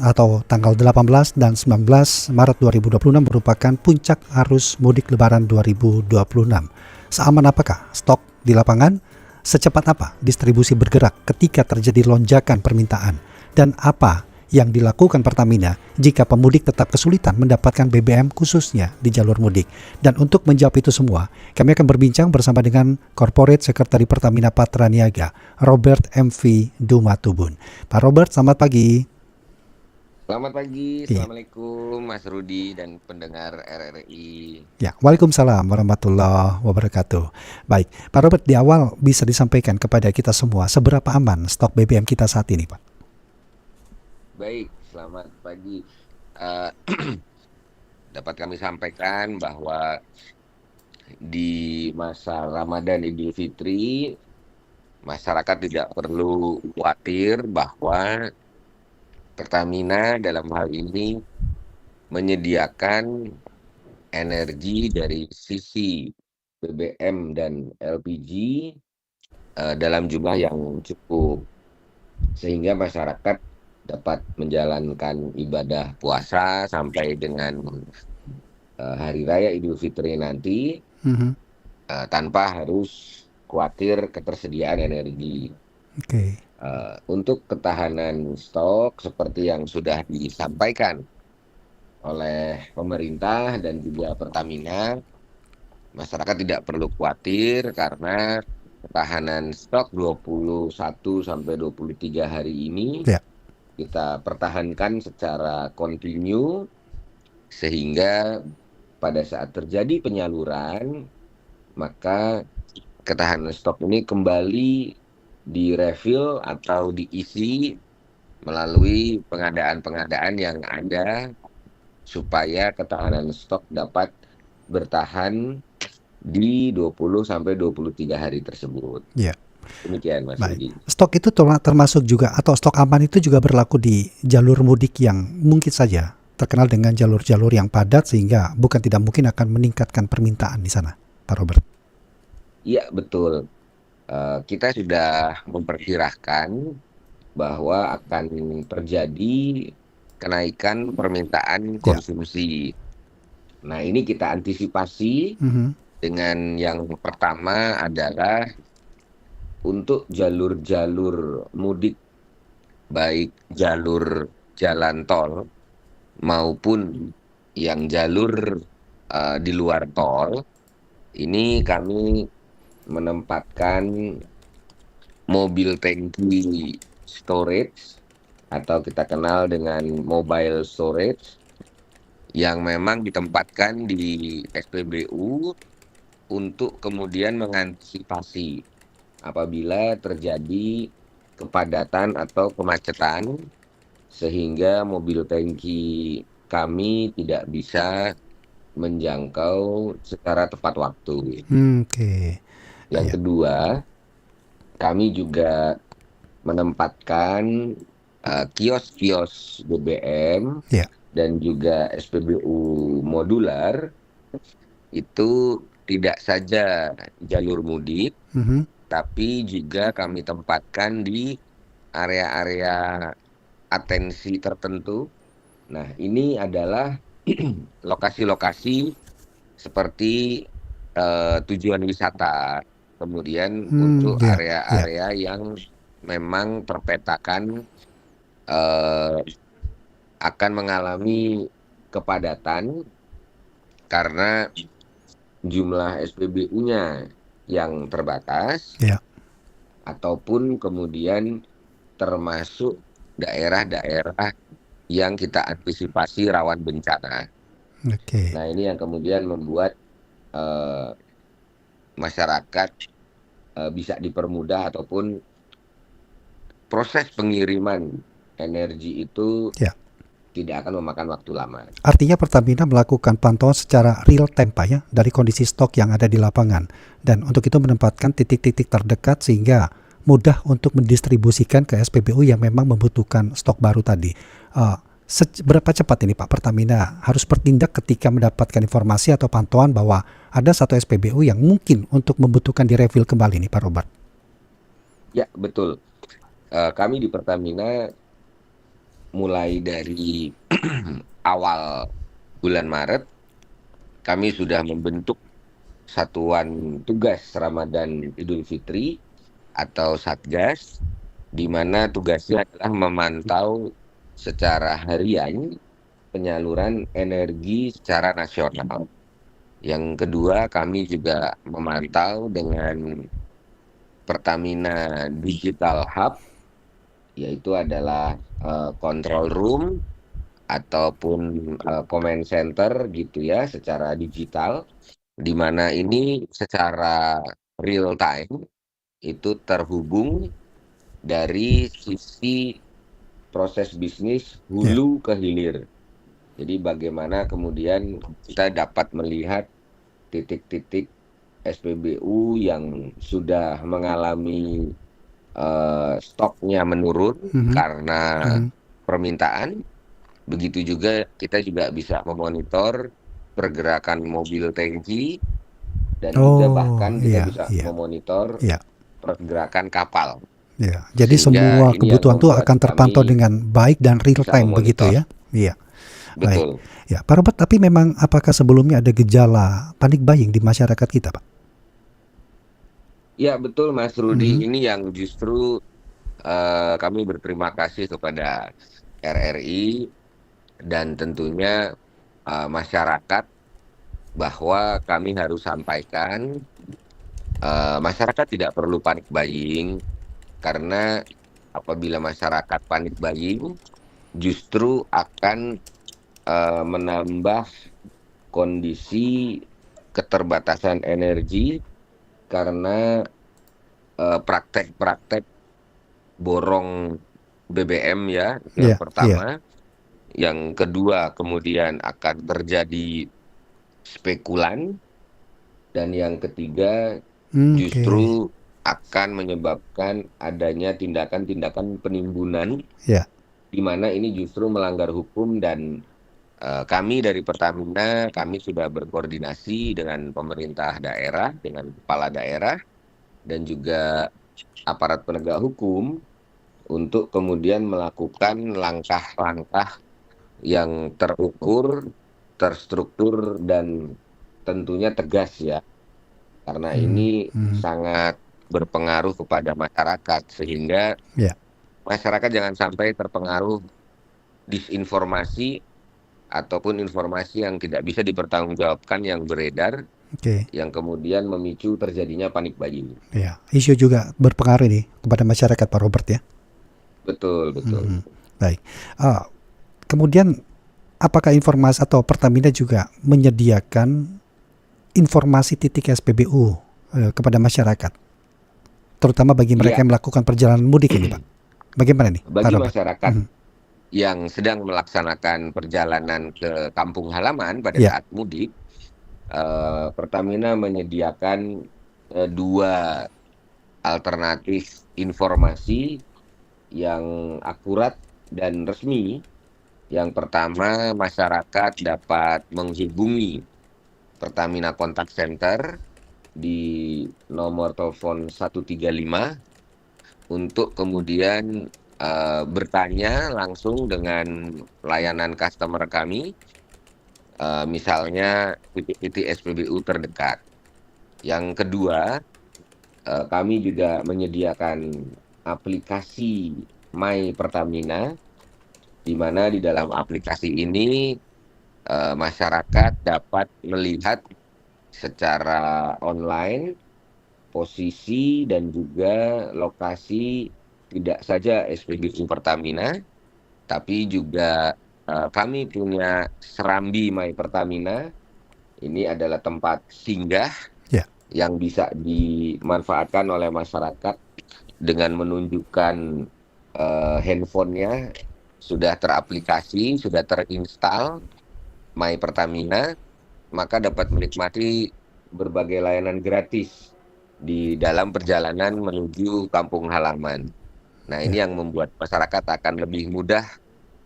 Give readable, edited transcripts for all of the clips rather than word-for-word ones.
atau tanggal 18 dan 19 Maret 2026 merupakan puncak arus mudik Lebaran 2026. Seaman apakah stok di lapangan? Secepat apa distribusi bergerak ketika terjadi lonjakan permintaan? Dan apa yang dilakukan Pertamina jika pemudik tetap kesulitan mendapatkan BBM khususnya di jalur mudik? Dan untuk menjawab itu semua, kami akan berbincang bersama dengan Corporate Secretary Pertamina Patraniaga, Robert MV Dumatubun. Pak Robert, selamat pagi. Selamat pagi, Iya. Assalamualaikum Mas Rudi dan pendengar RRI. Ya, Waalaikumsalam warahmatullahi wabarakatuh. Baik, Pak Robert, di awal bisa disampaikan kepada kita semua seberapa aman stok BBM kita saat ini, Pak? Baik, selamat pagi. Eh, Dapat kami sampaikan bahwa di masa Ramadan Idul Fitri, masyarakat tidak perlu khawatir bahwa Pertamina dalam hal ini menyediakan energi dari sisi BBM dan LPG dalam jumlah yang cukup, sehingga masyarakat dapat menjalankan ibadah puasa sampai dengan Hari Raya Idul Fitri nanti Mhm. tanpa harus khawatir ketersediaan energi. Oke. Untuk ketahanan stok seperti yang sudah disampaikan oleh pemerintah dan juga Pertamina, masyarakat tidak perlu khawatir karena ketahanan stok 21 sampai 23 hari ini Ya. kita pertahankan secara kontinu, sehingga pada saat terjadi penyaluran maka ketahanan stok ini kembali direfill atau diisi melalui pengadaan-pengadaan yang ada supaya ketahanan stok dapat bertahan di 20 sampai 23 hari tersebut. Ya. Demikian Mas Baik. Rudi. Stok itu termasuk juga atau stok aman itu juga berlaku di jalur mudik yang mungkin saja terkenal dengan jalur-jalur yang padat sehingga bukan tidak mungkin akan meningkatkan permintaan di sana, Pak Robert. Iya, betul. Kita sudah memperkirakan bahwa akan terjadi kenaikan permintaan Ya. konsumsi. Nah, ini kita antisipasi Mhm. dengan yang pertama adalah untuk jalur-jalur mudik, baik jalur jalan tol maupun yang jalur di luar tol. Ini kami menempatkan mobil tangki storage atau kita kenal dengan mobile storage yang memang ditempatkan di SPBU untuk kemudian mengantisipasi apabila terjadi kepadatan atau kemacetan sehingga mobil tangki kami tidak bisa menjangkau secara tepat waktu. Oke. Yang Ya. kedua, kami juga menempatkan kios-kios BBM Ya. dan juga SPBU modular itu tidak saja jalur mudik, Mhm. tapi juga kami tempatkan di area-area atensi tertentu. Nah, ini adalah lokasi-lokasi seperti tujuan wisata, kemudian untuk Ya. Ya. area-area yang memang terpetakan akan mengalami kepadatan karena jumlah SPBU-nya yang terbatas, Ya. ataupun kemudian termasuk daerah-daerah yang kita antisipasi rawan bencana. Oke. Nah, ini yang kemudian membuat masyarakat bisa dipermudah ataupun proses pengiriman energi itu Ya. tidak akan memakan waktu lama. Artinya Pertamina melakukan pantauan secara real time, Pak, ya, dari kondisi stok yang ada di lapangan. Dan untuk itu menempatkan titik-titik terdekat sehingga mudah untuk mendistribusikan ke SPBU yang memang membutuhkan stok baru tadi. Berapa cepat ini Pak Pertamina harus bertindak ketika mendapatkan informasi atau pantauan bahwa ada satu SPBU yang mungkin untuk membutuhkan direfill kembali nih Pak Robert? Ya, betul. Kami di Pertamina mulai dari awal bulan Maret kami sudah membentuk Satuan Tugas Ramadan Idul Fitri atau Satgas, di mana tugasnya adalah memantau secara harian penyaluran energi secara nasional. Yang kedua, kami juga memantau dengan Pertamina Digital Hub, yaitu adalah control room ataupun command center gitu ya, secara digital, di mana ini secara real time itu terhubung dari sisi proses bisnis Ya. hulu ke hilir. Jadi bagaimana kemudian kita dapat melihat titik-titik SPBU yang sudah mengalami stoknya menurun Mhm. karena Mhm. permintaan. Begitu juga kita juga bisa memonitor pergerakan mobil tangki dan juga Oh, bahkan kita iya, bisa iya, memonitor iya, pergerakan kapal. iya. Jadi Sehingga semua ini yang kebutuhan tuh membuat akan terpantau kami dengan baik dan real bisa time begitu memonitor. ya? Iya, baik. Betul. Ya, Pak Robert, tapi memang apakah sebelumnya ada gejala panik buying di masyarakat kita, Pak? Ya betul Mas Rudi, Mhm. ini yang justru kami berterima kasih kepada RRI dan tentunya masyarakat, bahwa kami harus sampaikan masyarakat tidak perlu panik buying, karena apabila masyarakat panik buying justru akan menambah kondisi keterbatasan energi karena praktek-praktek borong BBM ya, itu yang Iya, iya. pertama. Yang kedua, kemudian akan terjadi spekulan. Dan yang ketiga, Oke. justru akan menyebabkan adanya tindakan-tindakan penimbunan, Ya. di mana ini justru melanggar hukum. Dan kami dari Pertamina, kami sudah berkoordinasi dengan pemerintah daerah, dengan kepala daerah, dan juga aparat penegak hukum untuk kemudian melakukan langkah-langkah yang terukur, terstruktur, dan tentunya tegas ya. Karena Mhm, ini mhm. sangat berpengaruh kepada masyarakat, sehingga Ya. masyarakat jangan sampai terpengaruh disinformasi ataupun informasi yang tidak bisa dipertanggungjawabkan yang beredar, Oke. yang kemudian memicu terjadinya panik buying. Ya. Isu juga berpengaruh nih kepada masyarakat, Pak Robert ya. Betul, betul. Mhm. Baik. Ah, kemudian apakah informasi atau Pertamina juga menyediakan informasi titik SPBU kepada masyarakat, terutama bagi mereka Iya, yang melakukan perjalanan mudik ini, Pak? Bagaimana nih, Pak bagi Robert? masyarakat Mhm. yang sedang melaksanakan perjalanan ke kampung halaman pada Ya. saat mudik, Pertamina menyediakan dua alternatif informasi yang akurat dan resmi. Yang pertama, masyarakat dapat menghubungi Pertamina Contact Center di nomor telepon 135 untuk kemudian bertanya langsung dengan layanan customer kami, misalnya titik-titik SPBU terdekat. Yang kedua, kami juga menyediakan aplikasi My Pertamina, di mana di dalam aplikasi ini masyarakat dapat melihat secara online posisi dan juga lokasi tidak saja SPBU Pertamina, tapi juga kami punya Serambi My Pertamina. Ini adalah tempat singgah Ya. yang bisa dimanfaatkan oleh masyarakat dengan menunjukkan handphonenya sudah teraplikasi, sudah terinstall My Pertamina, maka dapat menikmati berbagai layanan gratis di dalam perjalanan menuju kampung halaman. Nah, ini Ya. yang membuat masyarakat akan lebih mudah,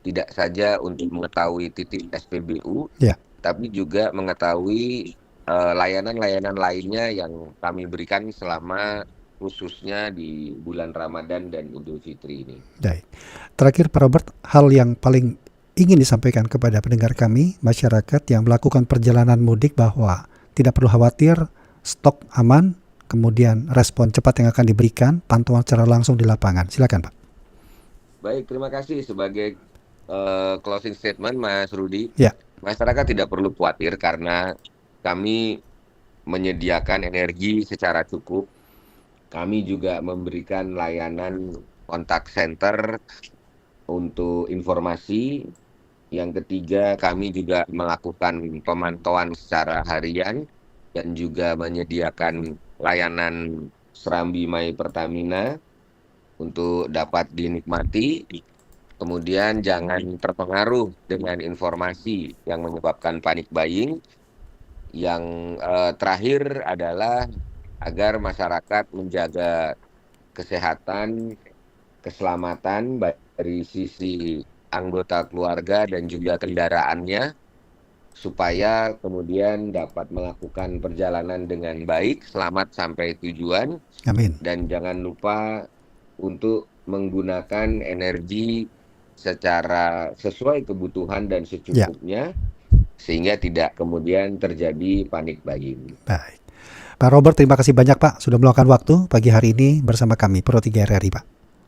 tidak saja untuk mengetahui titik SPBU, Ya. tapi juga mengetahui layanan-layanan lainnya yang kami berikan selama khususnya di bulan Ramadan dan Idul Fitri ini. Baik. Terakhir Pak Robert, hal yang paling ingin disampaikan kepada pendengar kami, masyarakat yang melakukan perjalanan mudik bahwa tidak perlu khawatir, stok aman, kemudian respon cepat yang akan diberikan, pantauan secara langsung di lapangan. Silakan Pak. Baik, terima kasih sebagai closing statement Mas Rudi. Ya. Masyarakat tidak perlu khawatir karena kami menyediakan energi secara cukup. Kami juga memberikan layanan kontak center untuk informasi. Yang ketiga, kami juga melakukan pemantauan secara harian dan juga menyediakan layanan Serambi My Pertamina untuk dapat dinikmati. Kemudian jangan terpengaruh dengan informasi yang menyebabkan panic buying. Yang terakhir adalah agar masyarakat menjaga kesehatan, keselamatan baik dari sisi anggota keluarga dan juga kendaraannya, supaya kemudian dapat melakukan perjalanan dengan baik, selamat sampai tujuan. Amin. Dan jangan lupa untuk menggunakan energi secara sesuai kebutuhan dan secukupnya, sehingga tidak kemudian terjadi panic buying. Baik. Pak Robert, terima kasih banyak Pak sudah meluangkan waktu pagi hari ini bersama kami Pro 3 RRI Pak.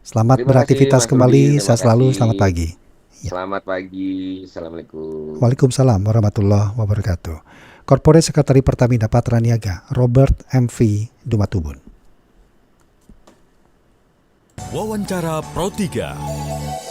Selamat Terima beraktivitas kasih, Mas kembali, Rudi. sehat selalu, Terima selamat kasih. pagi. Ya. Selamat pagi, Assalamualaikum. Waalaikumsalam warahmatullahi wabarakatuh. Korporat Sekretari Pertamina Patraniaga, Robert MV Dumatubun. Wawancara Pro 3.